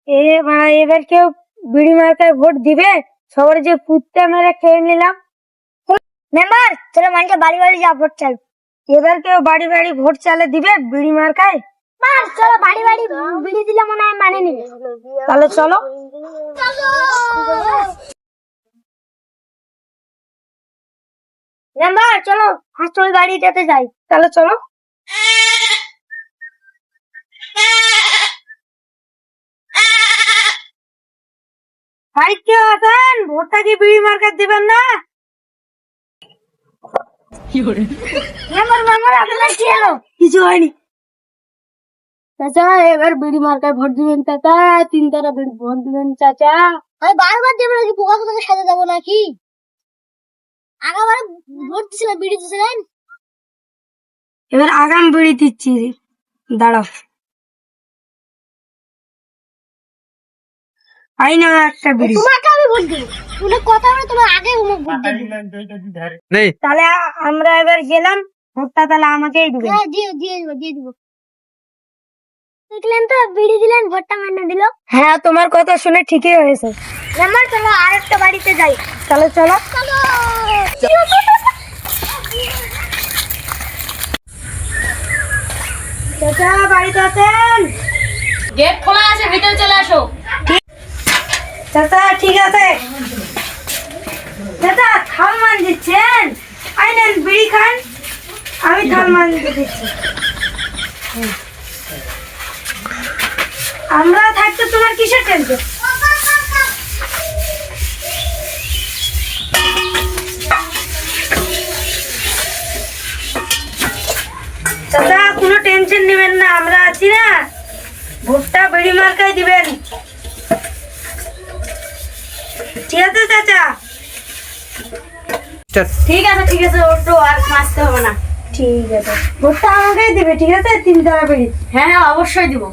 এবার কেউ বিড়ি মার্কায় ভোট দিবে? সবার যে পুত্তে মেরে খেয়ে নিলাম। মেম্বার চলো মানকে বাড়ি বাড়ি যা ভোট চাল। এবার কেউ বাড়ি বাড়ি ভোট চালে দিবে বিড়ি মার্কায়? চলো বাড়ি বাড়ি বিড়ি দিলে মনে হয় মানে নিবে। তাহলে চলো। মেম্বার চলো হাসপাতাল বাড়িটাতে যাই। তাহলে চলো। ভাই কেউ আছেন? ভোটটা কি বিড়ি মার্কায় দিবেন না? মেম্বার মেম্বার আপনার কি হলো? কিছু হয়নি চাচা। এবার বিড়ি মার্কায় ভোট দিবেন চাচা। 3 তারা বিড়ি ভোট দিবেন চাচা। আমি বারবার দেবো নাকি? পোকা কোথাকে সাজা যাবো নাকি? আগাবার ভোট দিছিলাম বিড়ি দিছিলেন। এবার আগাম বিড়ি দিচ্ছি, দাঁড়াও। আই না একটা বিড়ি। তোমাকে আমি ভোট দেব। তুমি কথা বলে তোমার আগে ভোট দেব। তাহলে আমরা এবার গেলাম। ভোটটা তাহলে আমাকেই দিবেন। হ্যাঁ দিয়ে দিব। দেখলেন তো বিড়ি দিলেন, ভোটটা মেনে দিল। হ্যাঁ তোমার কথা শুনে ঠিকই হয়েছে। মেম্বার চলো আরেকটা বাড়িতে যাই। চলো চলো চাচা বাড়িতে আছেন? গেট খোলা আছে, ভিতরে চলে আসো। চাচা ঠিক আছে। চাচা থাল মান দিচ্ছেন? আই নেন বিড়ি খান, আমি থাল মান দিচ্ছি। আমরা থাকতে তোমার কিসের টেনশন? চাচা কোনো টেনশন নেবেন না, আমরা আছি না। ভোটটা বিড়ি মার্কায় দিবেন, ঠিক আছে চাচা? ঠিক আছে ওটো আর মাসতে হবে না। ঠিক আছে ভোটটা আমাকেই দিবে, ঠিক আছে? 3 তারা বিড়ি। হ্যাঁ অবশ্যই দিব।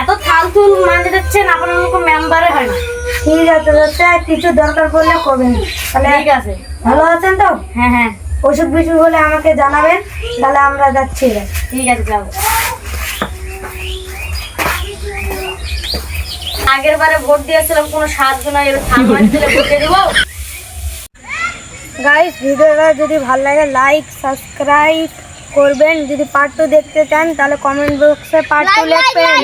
এত থাল তুল মাঝে যাচ্ছেন, আপনার মতো মেম্বারে হয় না। ঠিক আছে চাচা, কিছু দরকার পড়লে করবেন। তাহলে ঠিক আছে। ভালো আছেন তো? হ্যাঁ ওষুধ বিষুধ হলে আমাকে জানাবেন, তাহলে আমরা যাচ্ছি। ঠিক আছে যাবো। আগের বারে ভোট দিয়েছিলাম কোনো সাহায্য নাই, এবার থাল মাঝে দিলে ভোট দিয়ে দেবো। গাইস ভিডিওটা যদি ভালো লাগে লাইক সাবস্ক্রাইব করবেন। যদি পার্ট 2 দেখতে চান তাহলে কমেন্ট বক্সে পার্ট 2 লিখবেন।